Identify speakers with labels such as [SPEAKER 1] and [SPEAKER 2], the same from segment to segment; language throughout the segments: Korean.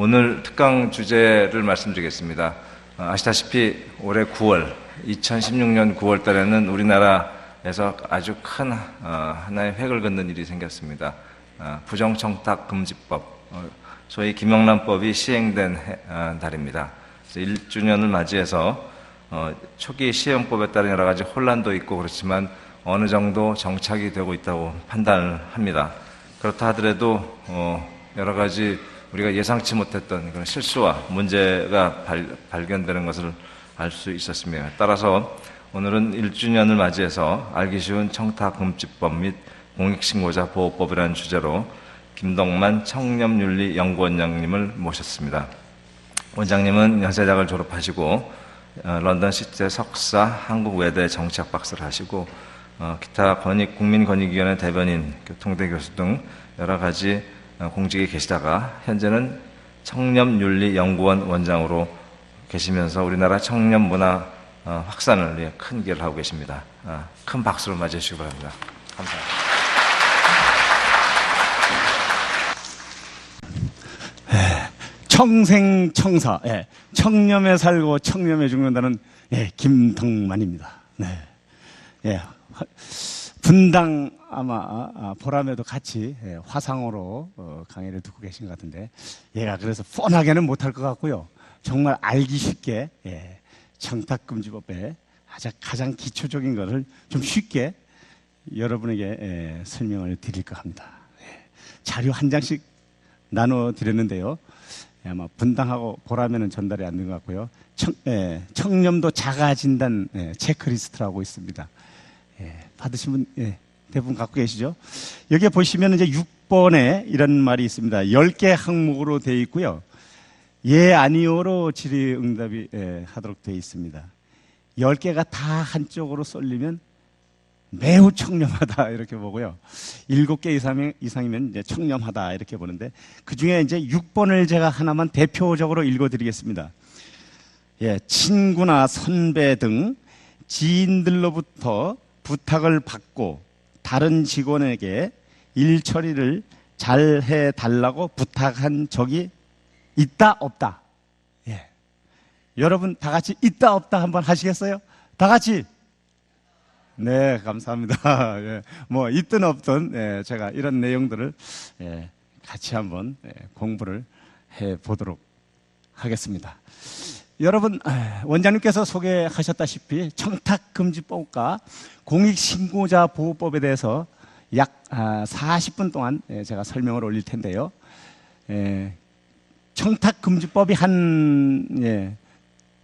[SPEAKER 1] 오늘 특강 주제를 말씀드리겠습니다. 아시다시피 올해 9월, 2016년 9월 달에는 우리나라에서 아주 큰 하나의 획을 긋는 일이 생겼습니다. 부정청탁금지법, 소위 김영란법이 시행된 달입니다. 1주년을 맞이해서 초기 시행법에 따른 여러 가지 혼란도 있고 그렇지만 어느 정도 정착이 되고 있다고 판단을 합니다. 그렇다 하더라도 여러 가지 우리가 예상치 못했던 그런 실수와 문제가 발견되는 것을 알 수 있었습니다. 따라서 오늘은 1주년을 맞이해서 알기 쉬운 청탁금지법 및 공익신고자 보호법이라는 주제로 김덕만 청렴윤리연구원장님을 모셨습니다. 원장님은 연세대학을 졸업하시고 런던 시대 석사, 한국 외대 정치학 박사를 하시고 기타 국민권익위원회 대변인, 교통대 교수 등 여러 가지 공직에 계시다가 현재는 청렴윤리연구원 원장으로 계시면서 우리나라 청렴문화 확산을 위해 큰 기여를 하고 계십니다. 큰 박수로 맞이해 주시기 바랍니다. 감사합니다.
[SPEAKER 2] 청생청사, 청렴에 살고 청렴에 죽는다는 김덕만입니다. 분당 아마 보람에도 같이 화상으로 강의를 듣고 계신 것 같은데, 얘가 그래서 뻔하게는 못할 것 같고요. 정말 알기 쉽게 청탁금지법의 가장 기초적인 것을 좀 쉽게 여러분에게 설명을 드릴까 합니다. 자료 한 장씩 나눠드렸는데요. 아마 분당하고 보람에는 전달이 안 된 것 같고요. 청렴도 자가진단 체크리스트라고 있습니다. 받으신 분 대부분 갖고 계시죠? 여기에 보시면 이제 6번에 이런 말이 있습니다. 10개 항목으로 되어 있고요. 예, 아니요로 질의응답이 하도록 되어 있습니다. 10개가 다 한쪽으로 쏠리면 매우 청렴하다 이렇게 보고요. 7개 이상이면 이제 청렴하다 이렇게 보는데, 그 중에 이제 6번을 제가 하나만 대표적으로 읽어드리겠습니다. 친구나 선배 등 지인들로부터 부탁을 받고 다른 직원에게 일 처리를 잘 해달라고 부탁한 적이 있다 없다. 여러분 다 같이 있다 없다 한번 하시겠어요? 다 같이. 네, 감사합니다. 뭐 있든 없든 제가 이런 내용들을 같이 한번 공부를 해보도록 하겠습니다. 여러분, 원장님께서 소개하셨다시피 청탁금지법과 공익신고자 보호법에 대해서 약 40분 동안 제가 설명을 올릴 텐데요. 청탁금지법이 한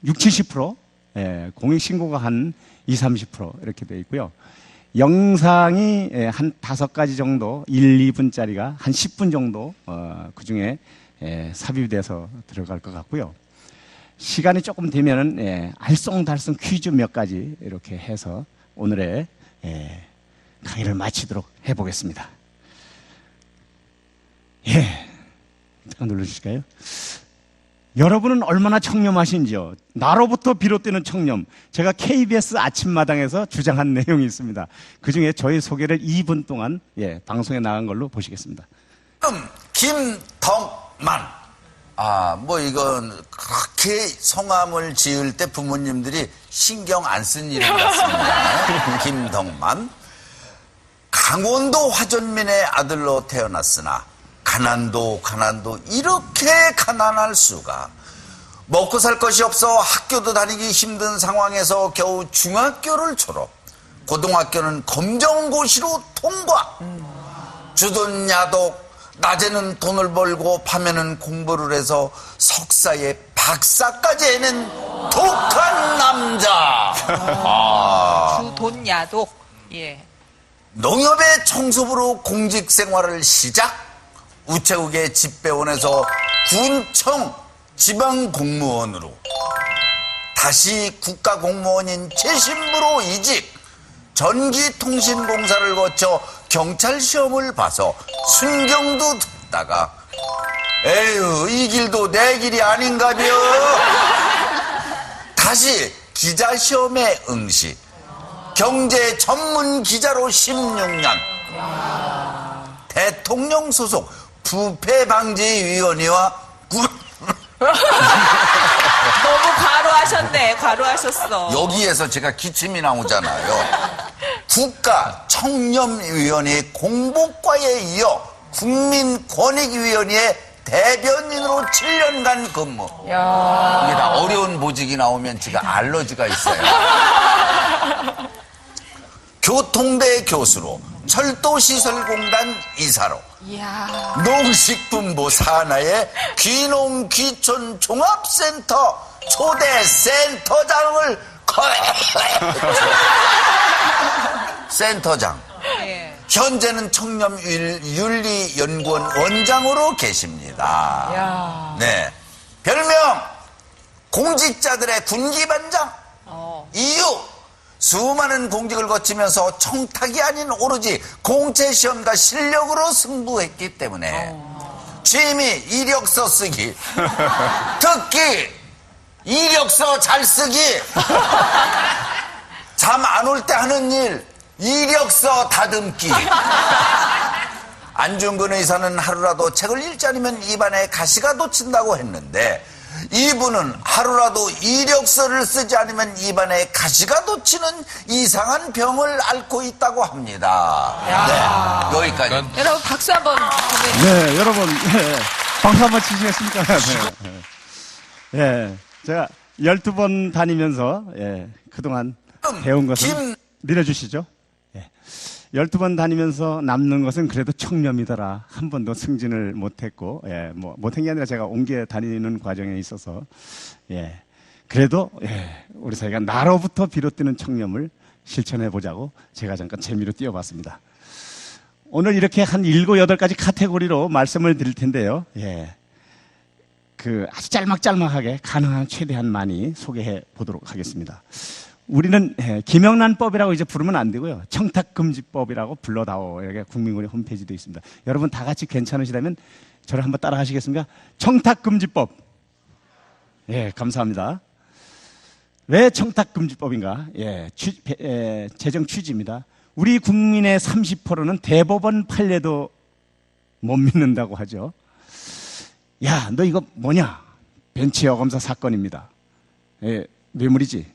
[SPEAKER 2] 60, 70%, 공익신고가 한 20, 30% 이렇게 되어 있고요. 영상이 한 5가지 정도, 1, 2분짜리가 한 10분 정도 그 중에 삽입돼서 들어갈 것 같고요. 시간이 조금 되면은 알쏭달쏭 퀴즈 몇 가지 이렇게 해서 오늘의 강의를 마치도록 해보겠습니다. 잠깐 눌러주실까요? 여러분은 얼마나 청렴하신지요? 나로부터 비롯되는 청렴. 제가 KBS 아침마당에서 주장한 내용이 있습니다. 그 중에 저희 소개를 2분 동안 방송에 나간 걸로 보시겠습니다.
[SPEAKER 3] 김덕만. 뭐 이건 그렇게 성함을 지을 때 부모님들이 신경 안 쓴 이름 같습니다. 김덕만. 강원도 화전민의 아들로 태어났으나 가난도 이렇게 가난할 수가. 먹고 살 것이 없어 학교도 다니기 힘든 상황에서 겨우 중학교를 졸업. 고등학교는 검정고시로 통과. 주돈 야독. 낮에는 돈을 벌고 밤에는 공부를 해서 석사에 박사까지 해낸 독한 남자.
[SPEAKER 4] 주돈 야독.
[SPEAKER 3] 농협의 청소부로 공직 생활을 시작. 우체국의 집배원에서 군청 지방공무원으로, 다시 국가공무원인 최신부로 이직. 전기통신공사를 거쳐 경찰 시험을 봐서 순경도 듣다가 에휴, 이 길도 내 길이 아닌가벼. 다시 기자시험에 응시. 경제 전문 기자로 16년. 대통령 소속 부패방지위원회와
[SPEAKER 4] 너무 과로하셨네. 과로하셨어.
[SPEAKER 3] 여기에서 제가 기침이 나오잖아요. 국가청렴위원회 공보과에 이어 국민권익위원회 대변인으로 7년간 근무.
[SPEAKER 4] 야.
[SPEAKER 3] 이게 다 어려운 보직이 나오면 제가 알러지가 있어요. 교통대 교수로, 철도시설공단 이사로,
[SPEAKER 4] 이야.
[SPEAKER 3] 농식품부 산하의 귀농귀촌 종합센터 초대 센터장을 센터장.
[SPEAKER 4] 예.
[SPEAKER 3] 현재는 청렴윤리연구원 원장으로 계십니다.
[SPEAKER 4] 야.
[SPEAKER 3] 네. 별명 공직자들의 군기반장. 이유 수많은 공직을 거치면서 청탁이 아닌 오로지 공채시험과 실력으로 승부했기 때문에 취미 이력서 쓰기, 특기 이력서 잘 쓰기, 잠 안 올 때 하는 일 이력서 다듬기. 안중근 의사는 하루라도 책을 읽지 않으면 입안에 가시가 돋친다고 했는데 이분은 하루라도 이력서를 쓰지 않으면 입안에 가시가 돋치는 이상한 병을 앓고 있다고 합니다. 네, 여기까지.
[SPEAKER 4] 여러분 박수 한번 보내주세요.
[SPEAKER 2] 네, 여러분, 박수 한번 치시겠습니까? 네. 제가 12번 다니면서, 그동안 배운 것을 밀어주시죠. 12번 다니면서 남는 것은 그래도 청렴이더라. 한 번도 승진을 못했고, 못한 게 아니라 제가 옮겨 다니는 과정에 있어서, 그래도, 우리 사회가 나로부터 비롯되는 청렴을 실천해 보자고 제가 잠깐 재미로 띄워봤습니다. 오늘 이렇게 한 7, 8가지 카테고리로 말씀을 드릴 텐데요. 아주 짤막짤막하게 가능한 최대한 많이 소개해 보도록 하겠습니다. 우리는 김영란법이라고 이제 부르면 안 되고요. 청탁금지법이라고 불러다오. 여기 국민권익 홈페이지도 있습니다. 여러분 다 같이 괜찮으시다면 저를 한번 따라 하시겠습니까? 청탁금지법. 감사합니다. 왜 청탁금지법인가? 제정 취지입니다. 우리 국민의 30%는 대법원 판례도 못 믿는다고 하죠. 야, 너 이거 뭐냐? 벤츠 여검사 사건입니다. 뇌물이지.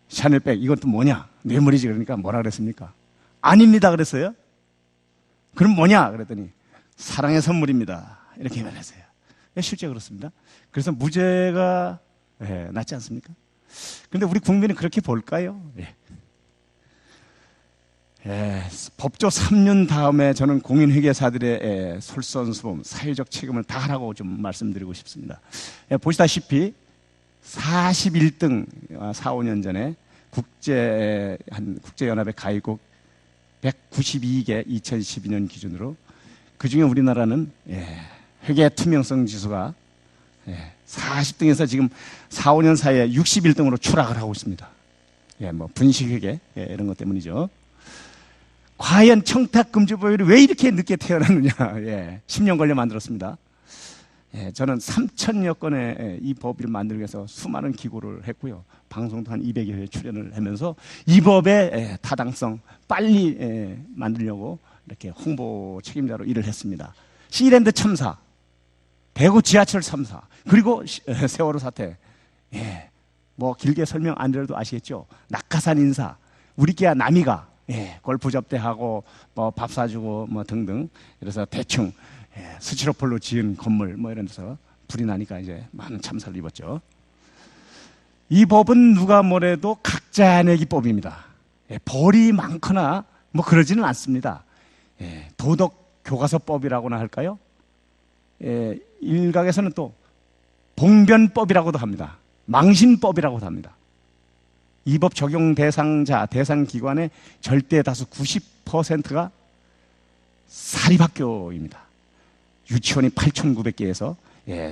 [SPEAKER 2] 샤넬백 이건 또 뭐냐? 뇌물이지. 그러니까 뭐라 그랬습니까? 아닙니다 그랬어요. 그럼 뭐냐? 그랬더니 사랑의 선물입니다. 이렇게 말했어요. 실제 그렇습니다. 그래서 무죄가 낫지 않습니까? 그런데 우리 국민은 그렇게 볼까요? 법조 3년 다음에 저는 공인회계사들의 솔선수범, 사회적 책임을 다하라고 좀 말씀드리고 싶습니다. 보시다시피 41등 4, 5년 전에 국제연합의 가입국 192개 2012년 기준으로 그중에 우리나라는 회계 투명성 지수가 40등에서 지금 4, 5년 사이에 61등으로 추락을 하고 있습니다. 분식회계 이런 것 때문이죠. 과연 청탁금지법이 왜 이렇게 늦게 태어났느냐. 10년 걸려 만들었습니다. 저는 3,000여 건의 이 법을 만들기 위해서 수많은 기고를 했고요. 방송도 한 200여 회 출연을 하면서 이 법의 타당성 빨리 만들려고 이렇게 홍보 책임자로 일을 했습니다. 시랜드 참사, 대구 지하철 참사, 그리고 세월호 사태. 길게 설명 안 드려도 아시겠죠? 낙하산 인사, 우리끼야 남이가 골프 접대하고 밥 사주고 등등. 그래서 대충 스티로폴로 지은 건물 이런 데서 불이 나니까 이제 많은 참사를 입었죠. 이 법은 누가 뭐래도 각자 내기 법입니다. 벌이 많거나 그러지는 않습니다. 도덕 교과서법이라고나 할까요? 일각에서는 또 봉변법이라고도 합니다. 망신법이라고도 합니다. 이 법 적용 대상자, 대상 기관의 절대 다수 90%가 사립학교입니다. 유치원이 8,900개에서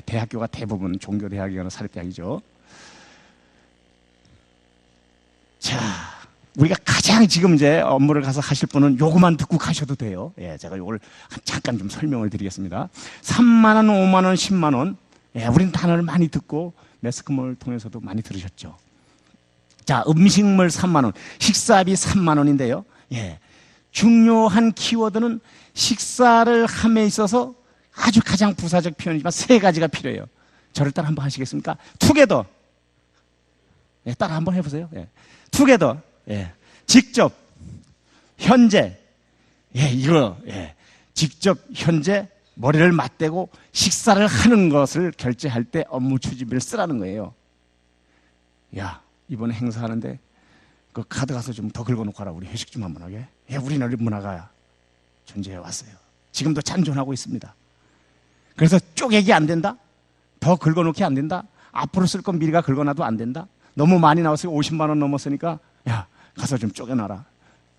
[SPEAKER 2] 대학교가 대부분 종교대학이거나 사립대학이죠. 자, 우리가 가장 지금 이제 업무를 가서 하실 분은 요거만 듣고 가셔도 돼요. 제가 요걸 잠깐 좀 설명을 드리겠습니다. 3만 원, 5만 원, 10만 원. 우리는 단어를 많이 듣고 매스컴을 통해서도 많이 들으셨죠. 자, 음식물 3만 원, 식사비 3만 원인데요. 중요한 키워드는 식사를 함에 있어서 아주 가장 부사적 표현이지만 세 가지가 필요해요. 저를 따라 한번 하시겠습니까? 투게더. 예, 따라 한번 해보세요. 예. 투게더. 예. 직접, 현재. 예, 이거. 예. 직접, 현재, 머리를 맞대고 식사를 하는 것을 결제할 때 업무 추진비를 쓰라는 거예요. 야, 이번에 행사하는데 그 카드 가서 좀 더 긁어놓고 가라. 우리 회식 좀 한번 하게. 예, 우리나라 문화가 존재해 왔어요. 지금도 잔존하고 있습니다. 그래서 쪼개기 안 된다? 더 긁어놓기 안 된다? 앞으로 쓸 건 미리가 긁어놔도 안 된다? 너무 많이 나왔어요. 50만 원 넘었으니까 야, 가서 좀 쪼개놔라.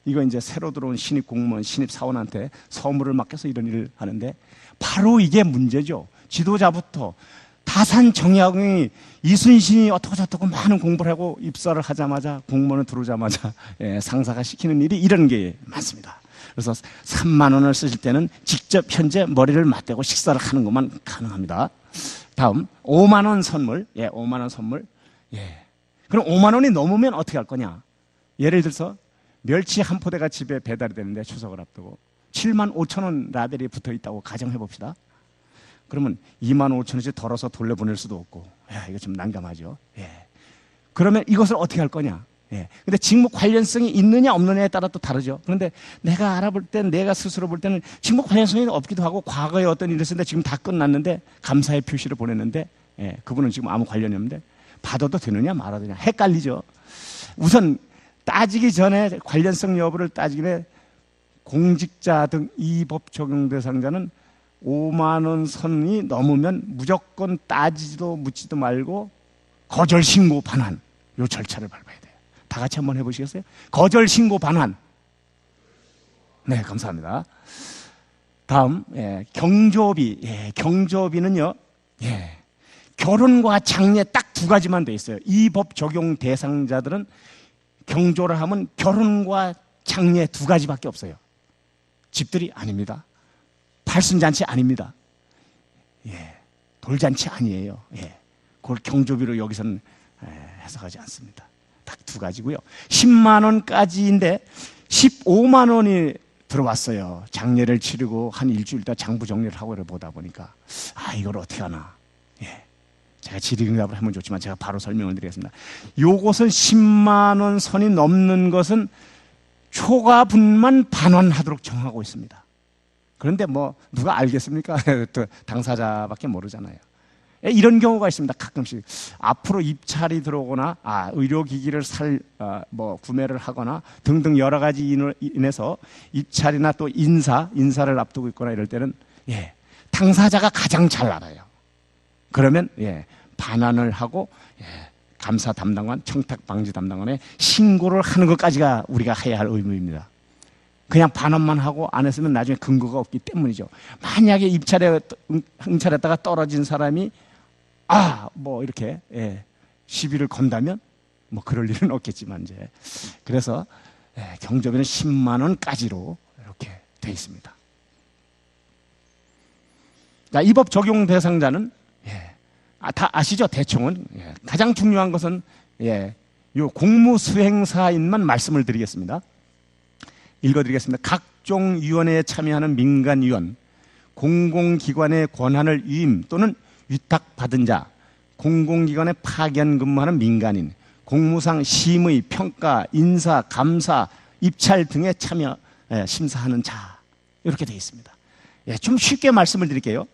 [SPEAKER 2] 이거 이제 새로 들어온 신입 공무원, 신입 사원한테 서무를 맡겨서 이런 일을 하는데 바로 이게 문제죠. 지도자부터 다산 정약용이 이순신이 어떻고 많은 공부를 하고 입사를 하자마자 공무원을 들어오자마자 예, 상사가 시키는 일이 이런 게 많습니다. 그래서 3만 원을 쓰실 때는 직접 현재 머리를 맞대고 식사를 하는 것만 가능합니다. 다음 5만 원 선물. 예, 5만 원 선물. 예. 그럼 5만 원이 넘으면 어떻게 할 거냐? 예를 들어서 멸치 한 포대가 집에 배달이 되는데 추석을 앞두고 7만 5천 원 라벨이 붙어 있다고 가정해 봅시다. 그러면 2만 5천 원씩 덜어서 돌려보낼 수도 없고, 야, 이거 좀 난감하죠. 예. 그러면 이것을 어떻게 할 거냐? 예. 근데 직무 관련성이 있느냐 없느냐에 따라 또 다르죠. 그런데 내가 알아볼 땐, 내가 스스로 볼 때는 직무 관련성이 없기도 하고 과거에 어떤 일이 있었는데 지금 다 끝났는데 감사의 표시를 보냈는데 예, 그분은 지금 아무 관련이 없는데 받아도 되느냐 말아도 되느냐 헷갈리죠. 우선 따지기 전에 관련성 여부를 따지기 전에 공직자 등 이 법 적용 대상자는 5만 원 선이 넘으면 무조건 따지지도 묻지도 말고 거절 신고 반환 요 절차를 밟아야 돼요. 다 같이 한번 해보시겠어요? 거절 신고 반환. 네, 감사합니다. 다음 예, 경조비. 예, 경조비는요. 예, 결혼과 장례 딱 두 가지만 돼 있어요. 이 법 적용 대상자들은 경조를 하면 결혼과 장례 두 가지밖에 없어요. 집들이 아닙니다. 팔순잔치 아닙니다. 예, 돌잔치 아니에요. 예, 그걸 경조비로 여기서는 해석하지 않습니다. 딱 두 가지고요. 10만 원까지인데 15만 원이 들어왔어요. 장례를 치르고 한 일주일 있다 장부 정리를 하고 보다 보니까 아, 이걸 어떻게 하나. 예, 제가 질의응답을 하면 좋지만 제가 바로 설명을 드리겠습니다. 요것은 10만 원 선이 넘는 것은 초과분만 반환하도록 정하고 있습니다. 그런데 뭐 누가 알겠습니까? 또 당사자밖에 모르잖아요. 이런 경우가 있습니다. 가끔씩 앞으로 입찰이 들어오거나 의료기기를 구매를 하거나 등등 여러 가지 인해서 입찰이나 또 인사를 앞두고 있거나 이럴 때는 예, 당사자가 가장 잘 알아요. 그러면 예, 반환을 하고 예, 감사 담당관, 청탁 방지 담당관에 신고를 하는 것까지가 우리가 해야 할 의무입니다. 그냥 반환만 하고 안 했으면 나중에 근거가 없기 때문이죠. 만약에 응찰했다가 떨어진 사람이 뭐 이렇게 예, 시비를 건다면 뭐 그럴 일은 없겠지만 이제 그래서 예, 경조비는 10만 원까지로 이렇게 돼 있습니다. 자, 이 법 적용 대상자는 예, 다 아시죠? 대충은 예, 가장 중요한 것은 예, 요 공무수행사인만 말씀을 드리겠습니다. 읽어드리겠습니다. 각종 위원회에 참여하는 민간위원, 공공기관의 권한을 위임 또는 위탁받은 자, 공공기관에 파견 근무하는 민간인, 공무상 심의, 평가, 인사, 감사, 입찰 등에 참여, 심사하는 자 이렇게 되어 있습니다. 예, 좀 쉽게 말씀을 드릴게요.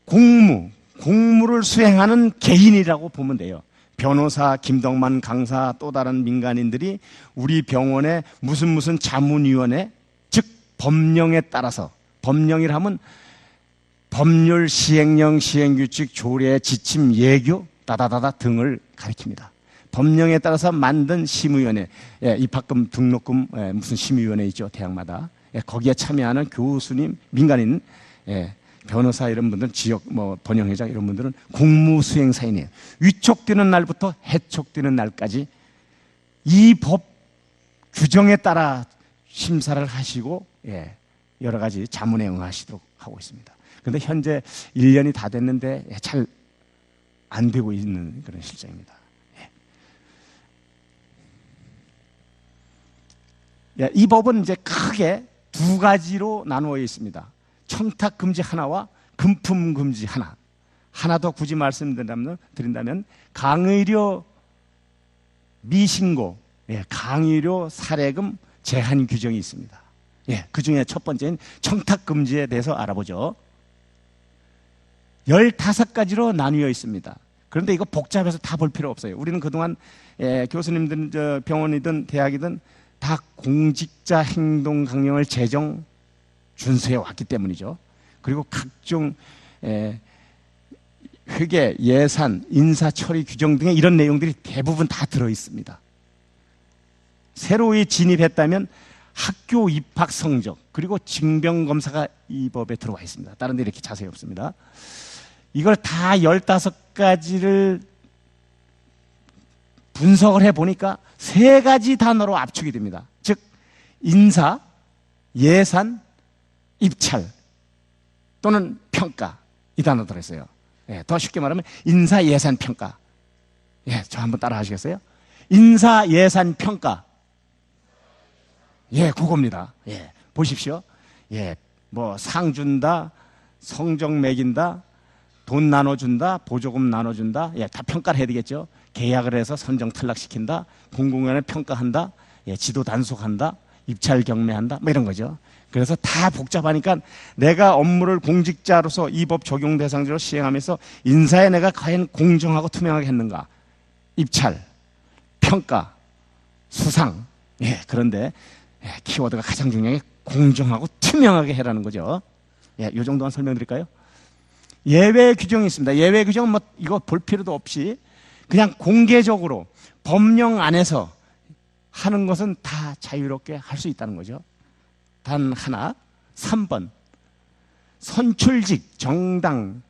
[SPEAKER 2] 공무를 수행하는 개인이라고 보면 돼요. 변호사, 김덕만 강사, 또 다른 민간인들이 우리 병원의 무슨 자문위원회, 즉 법령에 따라서, 법령이라 하면 법률, 시행령, 시행규칙, 조례, 지침, 예규, 다다다다 등을 가리킵니다. 법령에 따라서 만든 심의위원회, 예, 입학금, 등록금, 예, 무슨 심의위원회 있죠, 대학마다. 예, 거기에 참여하는 교수님, 민간인, 예, 변호사 이런 분들, 지역 번영회장 이런 분들은 공무수행사인이에요. 위촉되는 날부터 해촉되는 날까지 이 법 규정에 따라 심사를 하시고 예, 여러 가지 자문에 응하시도록 하고 있습니다. 그런데 현재 1년이 다 됐는데 잘 안 되고 있는 그런 실정입니다. 예. 이 법은 이제 크게 두 가지로 나누어 있습니다. 청탁 금지 하나와 금품 금지 하나 더 굳이 말씀드린다면 강의료 미신고, 강의료 사례금 제한 규정이 있습니다. 그 중에 첫 번째는 청탁 금지에 대해서 알아보죠. 15가지로 나뉘어 있습니다. 그런데 이거 복잡해서 다 볼 필요 없어요. 우리는 그동안 교수님들 병원이든 대학이든 다 공직자 행동 강령을 제정 준수해 왔기 때문이죠. 그리고 각종 회계, 예산, 인사 처리 규정 등의 이런 내용들이 대부분 다 들어 있습니다. 새로이 진입했다면 학교 입학 성적 그리고 징병 검사가 이 법에 들어와 있습니다. 다른 데 이렇게 자세히 없습니다. 이걸 다 15가지를 분석을 해보니까 3가지 단어로 압축이 됩니다. 즉 인사, 예산, 입찰 또는 평가, 이 단어 들어있어요. 더 쉽게 말하면 인사, 예산, 평가. 저 한번 따라 하시겠어요? 인사, 예산, 평가. 그겁니다. 보십시오. 뭐 상 준다, 성적 매긴다, 돈 나눠준다, 보조금 나눠준다. 다 평가를 해야 되겠죠. 계약을 해서 선정 탈락시킨다, 공공연히 평가한다, 지도 단속한다, 입찰 경매한다, 뭐 이런 거죠. 그래서 다 복잡하니까 내가 업무를 공직자로서 이 법 적용 대상자로 시행하면서 인사에 내가 과연 공정하고 투명하게 했는가? 입찰, 평가, 수상. 그런데 키워드가 가장 중요한 게 공정하고 투명하게 해라는 거죠. 이 정도만 설명드릴까요? 예외 규정이 있습니다. 예외 규정은 뭐 이거 볼 필요도 없이 그냥 공개적으로 법령 안에서 하는 것은 다 자유롭게 할 수 있다는 거죠. 단 하나, 3번. 선출직, 정당,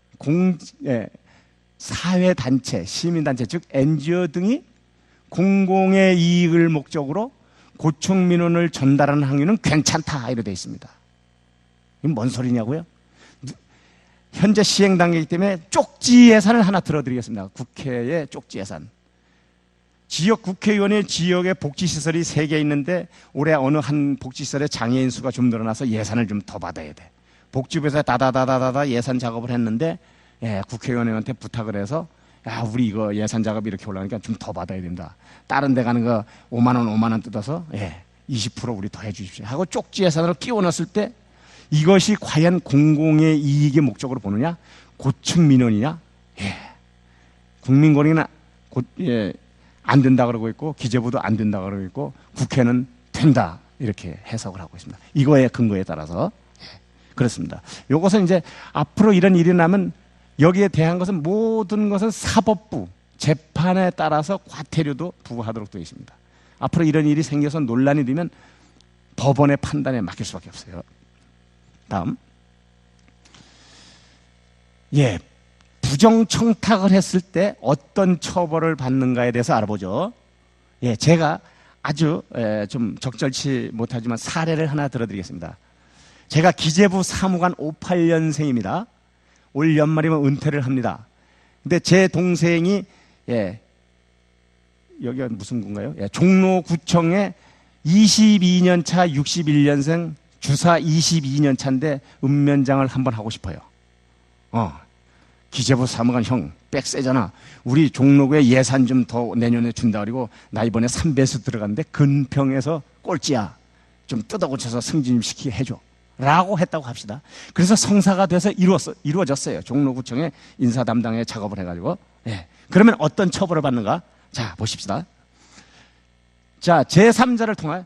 [SPEAKER 2] 사회단체, 시민단체, 즉 NGO 등이 공공의 이익을 목적으로 고충민원을 전달하는 행위는 괜찮다, 이렇게 되어 있습니다. 이건 뭔 소리냐고요? 현재 시행 단계이기 때문에 쪽지 예산을 하나 들어드리겠습니다. 국회의 쪽지 예산. 지역 국회의원의 지역에 복지시설이 3개 있는데 올해 어느 한 복지시설에 장애인 수가 좀 늘어나서 예산을 좀 더 받아야 돼. 복지부에서 다다다다다다 예산 작업을 했는데 국회의원한테 부탁을 해서 우리 이거 예산 작업이 이렇게 올라가니까 좀 더 받아야 된다. 다른 데 가는 거 5만 원 뜯어서 20% 우리 더 해주십시오 하고 쪽지 예산으로 끼워 넣었을 때 이것이 과연 공공의 이익의 목적으로 보느냐? 고층 민원이냐? 국민권익은 안 된다 그러고 있고 기재부도 안 된다 그러고 있고 국회는 된다, 이렇게 해석을 하고 있습니다. 이거의 근거에 따라서 그렇습니다. 이것은 이제 앞으로 이런 일이 나면 여기에 대한 것은 모든 것은 사법부 재판에 따라서 과태료도 부과하도록 되어 있습니다. 앞으로 이런 일이 생겨서 논란이 되면 법원의 판단에 맡길 수밖에 없어요. 다음. 부정청탁을 했을 때 어떤 처벌을 받는가에 대해서 알아보죠. 제가 아주 좀 적절치 못하지만 사례를 하나 들어드리겠습니다. 제가 기재부 사무관 58년생입니다. 올 연말이면 은퇴를 합니다. 근데 제 동생이 여기가 무슨 군가요? 종로구청에 22년 차 61년생 주사 22년 차인데 읍면장을 한번 하고 싶어요. 기재부 사무관 형 빽세잖아. 우리 종로구에 예산 좀 더 내년에 준다 그리고 나 이번에 3배수 들어갔는데 근평에서 꼴찌야. 좀 뜯어고쳐서 승진 시키게 해줘. 라고 했다고 합시다. 그래서 성사가 돼서 이루어졌어요. 종로구청에 인사 담당에 작업을 해가지고. 그러면 어떤 처벌을 받는가? 자, 보십시다. 자, 제3자를 통한,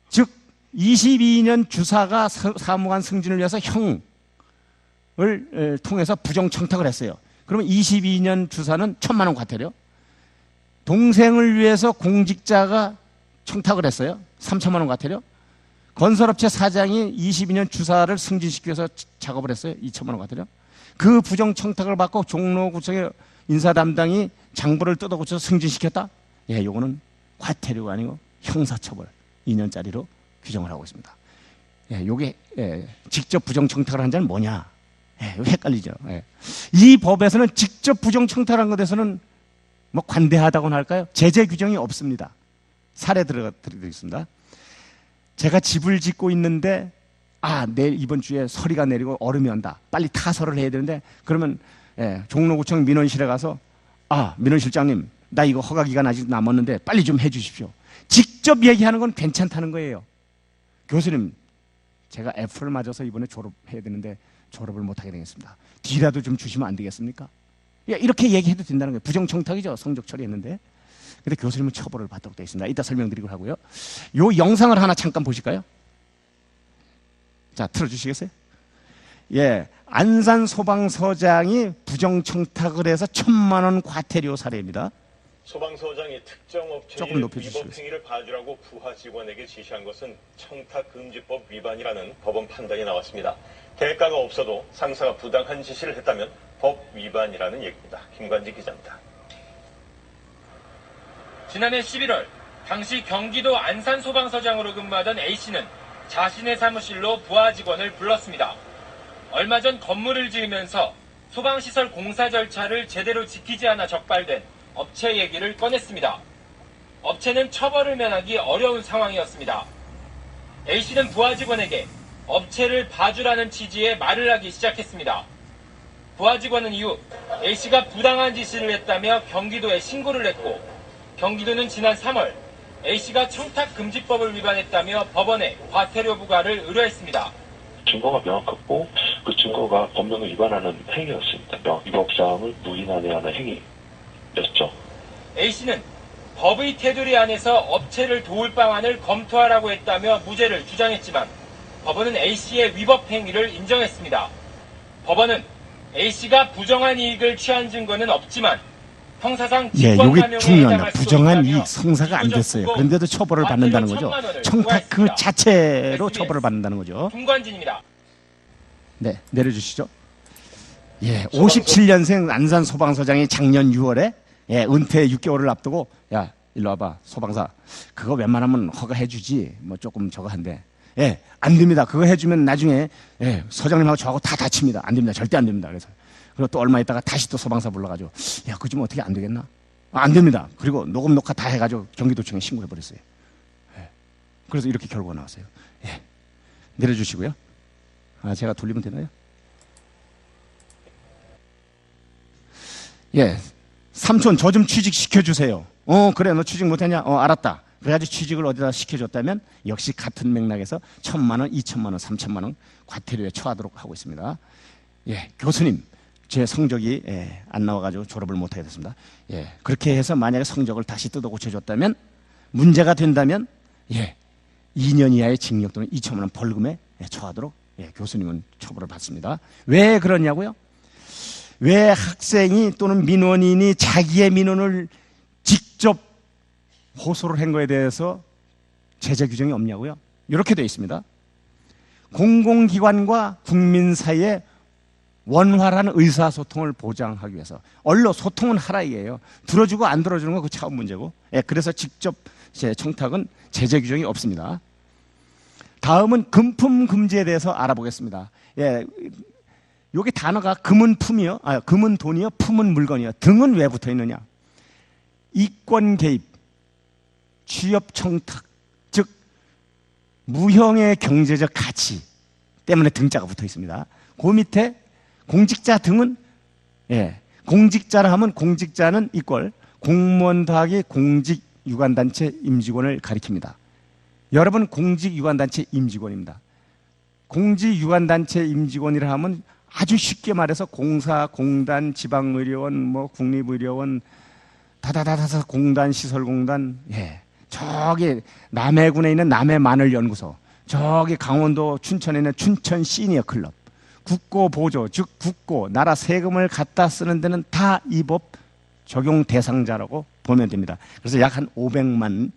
[SPEAKER 2] 즉 22년 주사가 사무관 승진을 위해서 형을 통해서 부정청탁을 했어요. 그러면 22년 주사는 1,000만 원 과태료. 동생을 위해서 공직자가 청탁을 했어요. 3,000만 원 과태료. 건설업체 사장이 22년 주사를 승진시키기 위해서 작업을 했어요. 2,000만 원 과태료. 그 부정청탁을 받고 종로구청의 인사 담당이 장부를 뜯어고쳐서 승진시켰다? 요거는 과태료가 아니고 형사처벌 2년짜리로 규정을 하고 있습니다. 요게 직접 부정청탁을 한 자는 뭐냐? 헷갈리죠. 이 법에서는 직접 부정청탁한 것에 대해서는 뭐 관대하다고는 할까요? 제재 규정이 없습니다. 사례 드리겠습니다. 제가 집을 짓고 있는데 내일 이번 주에 서리가 내리고 얼음이 온다. 빨리 타설을 해야 되는데 그러면 종로구청 민원실에 가서 민원실장님 나 이거 허가기간 아직 남았는데 빨리 좀 해주십시오. 직접 얘기하는 건 괜찮다는 거예요. 교수님 제가 F를 맞아서 이번에 졸업해야 되는데 졸업을 못하게 되겠습니다. D라도 좀 주시면 안 되겠습니까? 이렇게 얘기해도 된다는 거예요. 부정청탁이죠. 성적 처리했는데. 근데 교수님은 처벌을 받도록 되어 있습니다. 이따 설명드리고 하고요. 요 영상을 하나 잠깐 보실까요? 자, 틀어주시겠어요? 안산 소방서장이 부정청탁을 해서 1,000만 원 과태료 사례입니다.
[SPEAKER 5] 소방서장이 특정
[SPEAKER 2] 조금
[SPEAKER 5] 업체의
[SPEAKER 2] 높여주시겠어요?
[SPEAKER 5] 위법 행위를 봐주라고 부하 직원에게 지시한 것은 청탁금지법 위반이라는 법원 판단이 나왔습니다. 대가가 없어도 상사가 부당한 지시를 했다면 법 위반이라는 얘기입니다. 김관지 기자입니다.
[SPEAKER 6] 지난해 11월 당시 경기도 안산 소방서장으로 근무하던 A씨는 자신의 사무실로 부하 직원을 불렀습니다. 얼마 전 건물을 지으면서 소방시설 공사 절차를 제대로 지키지 않아 적발된 업체 얘기를 꺼냈습니다. 업체는 처벌을 면하기 어려운 상황이었습니다. A씨는 부하 직원에게 업체를 봐주라는 취지의 말을 하기 시작했습니다. 부하 직원은 이후 A씨가 부당한 지시를 했다며 경기도에 신고를 했고 경기도는 지난 3월 A씨가 청탁금지법을 위반했다며 법원에 과태료 부과를 의뢰했습니다.
[SPEAKER 7] 증거가 명확했고 그 증거가 법령을 위반하는 행위였습니다. 위법사항을 부인하는 행위였죠.
[SPEAKER 6] A씨는 법의 테두리 안에서 업체를 도울 방안을 검토하라고 했다며 무죄를 주장했지만 법원은 A씨의 위법 행위를 인정했습니다. 법원은 A씨가 부정한 이익을 취한 증거는 없지만 형사상
[SPEAKER 2] 이게 중요합니다. 부정한 이익
[SPEAKER 6] 성사가
[SPEAKER 2] 성사가 안 됐어요. 그런데도 처벌을 받는다는 거죠. 청탁 그 자체로 처벌을 받는다는 거죠.
[SPEAKER 6] 김관진입니다.
[SPEAKER 2] 네, 내려주시죠. 57년생 안산 소방서장이 작년 6월에 은퇴 6개월을 앞두고 일로 와봐 소방사 그거 웬만하면 허가해주지 뭐 조금 저거 한데 안 됩니다. 그거 해주면 나중에 서장님하고 저하고 다 다칩니다. 안 됩니다. 절대 안 됩니다. 그리고 또 얼마 있다가 다시 또 소방사 불러가지고 그거 좀 어떻게 안 되겠나? 안 됩니다. 그리고 녹음 녹화 다 해가지고 경기도청에 신고해버렸어요. 그래서 이렇게 결과가 나왔어요. 내려주시고요. 제가 돌리면 되나요? 삼촌 저 좀 취직시켜주세요. 그래 너 취직 못했냐? 알았다. 그래가지고 취직을 어디다 시켜줬다면 역시 같은 맥락에서 1,000만 원, 2,000만 원, 3,000만 원 과태료에 처하도록 하고 있습니다. 교수님 제 성적이 안 나와가지고 졸업을 못하게 됐습니다. 그렇게 해서 만약에 성적을 다시 뜯어 고쳐줬다면 문제가 된다면 2년 이하의 징역 또는 2,000만 원 벌금에 처하도록 교수님은 처벌을 받습니다. 왜 그러냐고요? 왜 학생이 또는 민원인이 자기의 민원을 직접 호소를 한 거에 대해서 제재 규정이 없냐고요? 이렇게 되어 있습니다. 공공기관과 국민 사이에 원활한 의사소통을 보장하기 위해서 언론 소통은 하라 이게요. 들어주고 안 들어주는 건 그 차원 문제고 그래서 직접 청탁은 제재 규정이 없습니다. 다음은 금품 금지에 대해서 알아보겠습니다. 여기 단어가 금은 품이요, 금은 돈이요, 품은 물건이요. 등은 왜 붙어 있느냐? 이권 개입, 취업 청탁, 즉 무형의 경제적 가치 때문에 등자가 붙어 있습니다. 그 밑에 공직자 등은 공직자라 하면 공직자는 이꼴 공무원 더하기 공직유관단체 임직원을 가리킵니다. 여러분 공직유관단체 임직원입니다. 공직유관단체 임직원이라 하면 아주 쉽게 말해서 공사, 공단, 지방의료원, 뭐 국립의료원, 다다다다다 공단, 시설공단, 저기 남해군에 있는 남해마늘연구소, 저기 강원도 춘천에 있는 춘천 시니어클럽, 국고보조, 즉 국고, 나라 세금을 갖다 쓰는 데는 다 이 법 적용 대상자라고 보면 됩니다. 그래서 약 한 500만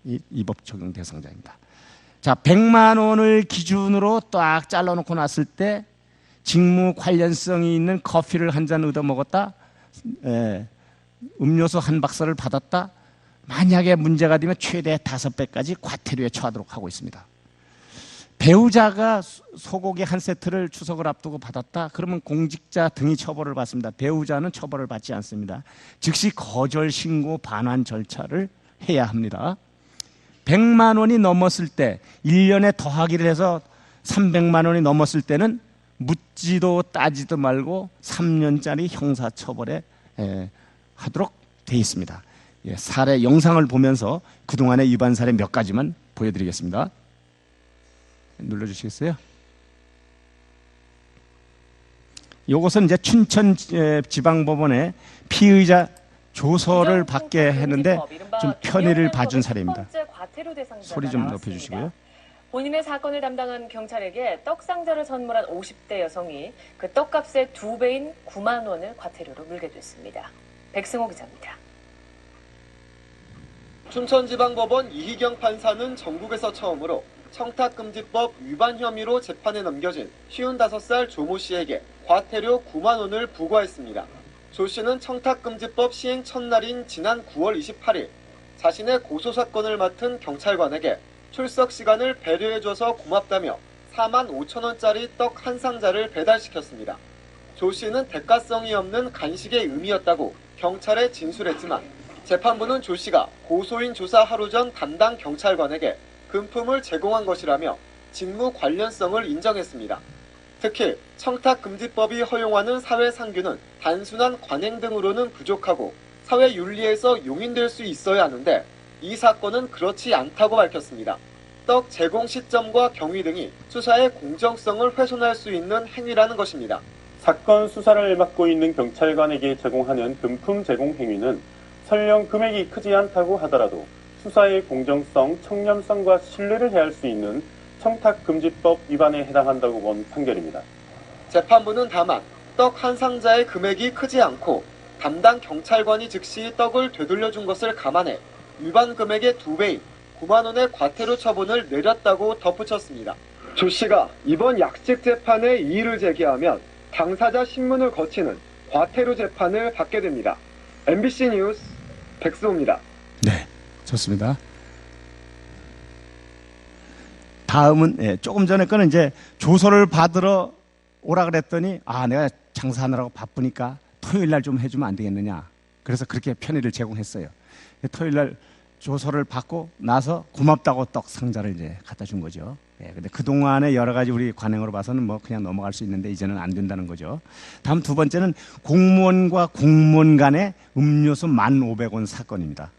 [SPEAKER 2] 이 법 적용 대상자입니다. 자, 100만 원을 기준으로 딱 잘라놓고 났을 때 직무 관련성이 있는 커피를 한 잔 얻어 먹었다, 음료수 한 박스를 받았다, 만약에 문제가 되면 최대 5배까지 과태료에 처하도록 하고 있습니다. 배우자가 소고기 한 세트를 추석을 앞두고 받았다, 그러면 공직자 등이 처벌을 받습니다. 배우자는 처벌을 받지 않습니다. 즉시 거절 신고 반환 절차를 해야 합니다. 100만 원이 넘었을 때 1년에 더하기를 해서 300만 원이 넘었을 때는 묻지도 따지도 말고 3년짜리 형사처벌에 하도록 돼 있습니다. 예, 사례 영상을 보면서 그동안의 위반 사례 몇 가지만 보여드리겠습니다. 눌러주시겠어요? 이것은 이제 춘천지방법원의 피의자 조서를 받게 했는데 좀 편의를 봐준 사례입니다. 소리 좀 높여주시고요.
[SPEAKER 8] 본인의 사건을 담당한 경찰에게 떡 상자를 선물한 50대 여성이 그 떡값의 2배인 9만 원을 과태료로 물게 됐습니다. 백승호 기자입니다.
[SPEAKER 9] 춘천지방법원 이희경 판사는 전국에서 처음으로 청탁금지법 위반 혐의로 재판에 넘겨진 55살 조모 씨에게 과태료 9만 원을 부과했습니다. 조 씨는 청탁금지법 시행 첫날인 지난 9월 28일 자신의 고소사건을 맡은 경찰관에게 출석 시간을 배려해줘서 고맙다며 4만 5천 원짜리 떡 한 상자를 배달시켰습니다. 조 씨는 대가성이 없는 간식의 의미였다고 경찰에 진술했지만 재판부는 조 씨가 고소인 조사 하루 전 담당 경찰관에게 금품을 제공한 것이라며 직무 관련성을 인정했습니다. 특히 청탁금지법이 허용하는 사회상규는 단순한 관행 등으로는 부족하고 사회윤리에서 용인될 수 있어야 하는데 이 사건은 그렇지 않다고 밝혔습니다. 떡 제공 시점과 경위 등이 수사의 공정성을 훼손할 수 있는 행위라는 것입니다.
[SPEAKER 5] 사건 수사를 맡고 있는 경찰관에게 제공하는 금품 제공 행위는 설령 금액이 크지 않다고 하더라도 수사의 공정성, 청렴성과 신뢰를 해할 수 있는 청탁금지법 위반에 해당한다고 본 판결입니다.
[SPEAKER 9] 재판부는 다만 떡 한 상자의 금액이 크지 않고 담당 경찰관이 즉시 떡을 되돌려준 것을 감안해 위반 금액의 2배인 9만 원의 과태료 처분을 내렸다고 덧붙였습니다. 조 씨가 이번 약식 재판에 이의를 제기하면 당사자 신문을 거치는 과태료 재판을 받게 됩니다. MBC 뉴스 백승호입니다.
[SPEAKER 2] 네, 좋습니다. 다음은 조금 전에 거는 이제 조서를 받으러 오라 그랬더니 내가 장사하느라고 바쁘니까 토요일 날 좀 해주면 안 되겠느냐. 그래서 그렇게 편의를 제공했어요. 토요일 날 조서를 받고 나서 고맙다고 떡 상자를 이제 갖다 준 거죠. 근데 그동안의 여러 가지 우리 관행으로 봐서는 뭐 그냥 넘어갈 수 있는데 이제는 안 된다는 거죠. 다음 두 번째는 공무원과 공무원 간의 음료수 1,500원 사건입니다.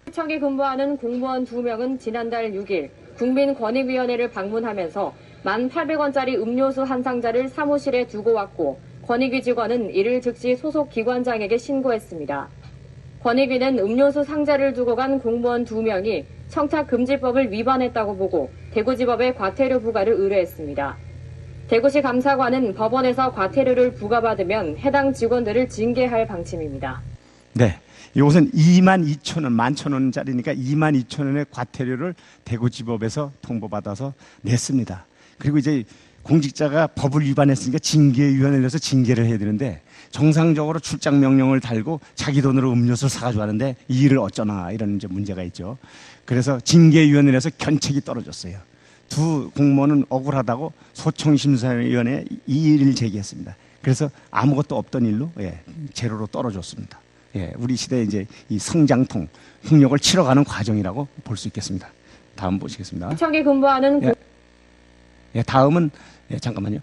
[SPEAKER 8] 시청에 근무하는 공무원 2명은 지난달 6일 국민권익위원회를 방문하면서 1,800원짜리 음료수 한 상자를 사무실에 두고 왔고 권익위 직원은 이를 즉시 소속 기관장에게 신고했습니다. 권익위는 음료수 상자를 두고 간 공무원 2명이 청탁금지법을 위반했다고 보고 대구지법에 과태료 부과를 의뢰했습니다. 대구시 감사관은 법원에서 과태료를 부과받으면 해당 직원들을 징계할 방침입니다.
[SPEAKER 2] 네, 이것은 22,000원, 11,000원짜리니까 22,000원의 과태료를 대구지법에서 통보받아서 냈습니다. 그리고 이제 공직자가 법을 위반했으니까 징계위원회를 내서 징계를 해야 되는데 정상적으로 출장 명령을 달고 자기 돈으로 음료수를 사가지고 하는데 이 일을 어쩌나 이런 이제 문제가 있죠. 그래서 징계위원회에서 견책이 떨어졌어요. 두 공무원은 억울하다고 소청심사위원회에 이의를 제기했습니다. 그래서 아무것도 없던 일로 제로로 떨어졌습니다. 우리 시대의 이제 이 성장통, 국력을 치러가는 과정이라고 볼 수 있겠습니다. 다음 보시겠습니다.
[SPEAKER 8] 시청에 근무하는
[SPEAKER 2] 다음은 잠깐만요.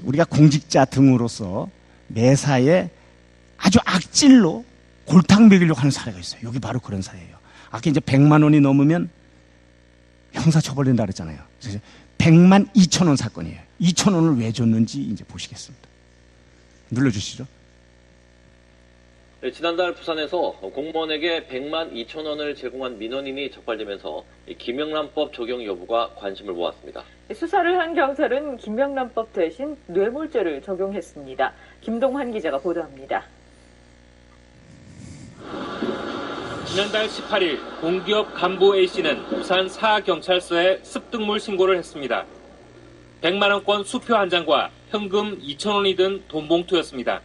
[SPEAKER 2] 우리가 공직자 등으로서 매사에 아주 악질로 골탕 먹이려고 하는 사례가 있어요. 여기 바로 그런 사례예요. 아까 이제 100만 원이 넘으면 형사처벌된다 그랬잖아요. 그래서 100만 2천 원 사건이에요. 2천 원을 왜 줬는지 이제 보시겠습니다. 눌러주시죠.
[SPEAKER 10] 네, 지난달 부산에서 공무원에게 100만 2천 원을 제공한 민원인이 적발되면서 김영란법 적용 여부가 관심을 모았습니다.
[SPEAKER 11] 수사를 한 경찰은 김영란법 대신 뇌물죄를 적용했습니다. 김동환 기자가 보도합니다.
[SPEAKER 6] 지난달 18일 공기업 간부 A씨는 부산 사경찰서에 습득물 신고를 했습니다. 100만 원권 수표 한 장과 현금 2천 원이 든 돈봉투였습니다.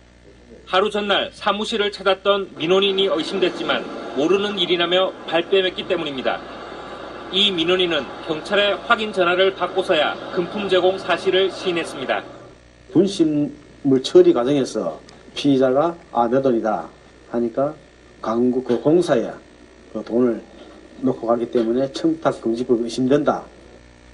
[SPEAKER 6] 하루 전날 사무실을 찾았던 민원인이 의심됐지만 모르는 일이라며 발뺌했기 때문입니다. 이 민원인은 경찰에 확인 전화를 받고서야 금품 제공 사실을 시인했습니다.
[SPEAKER 12] 분실물 처리 과정에서 피의자가 내 돈이다 하니까 강국 그 공사에 그 돈을 놓고 가기 때문에 청탁금지법이 의심된다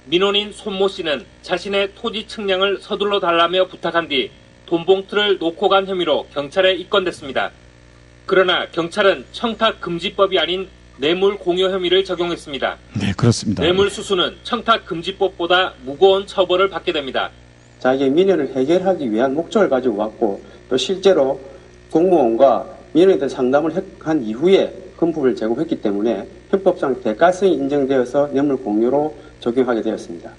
[SPEAKER 6] 민원인 손모 씨는 자신의 토지 측량을 서둘러 달라며 부탁한 뒤 돈봉투를 놓고 간 혐의로 경찰에 입건됐습니다. 그러나 경찰은 청탁금지법이 아닌 뇌물공여 혐의를 적용했습니다.
[SPEAKER 2] 네, 그렇습니다.
[SPEAKER 6] 뇌물수수는 청탁금지법보다 무거운 처벌을 받게 됩니다.
[SPEAKER 12] 자기의 민원을 해결하기 위한 목적을 가지고 왔고 또 실제로 공무원과 민원에 상담을 한 이후에 금품을 제공했기 때문에 형법상 대가성이 인정되어서 뇌물공여로 적용하게 되었습니다.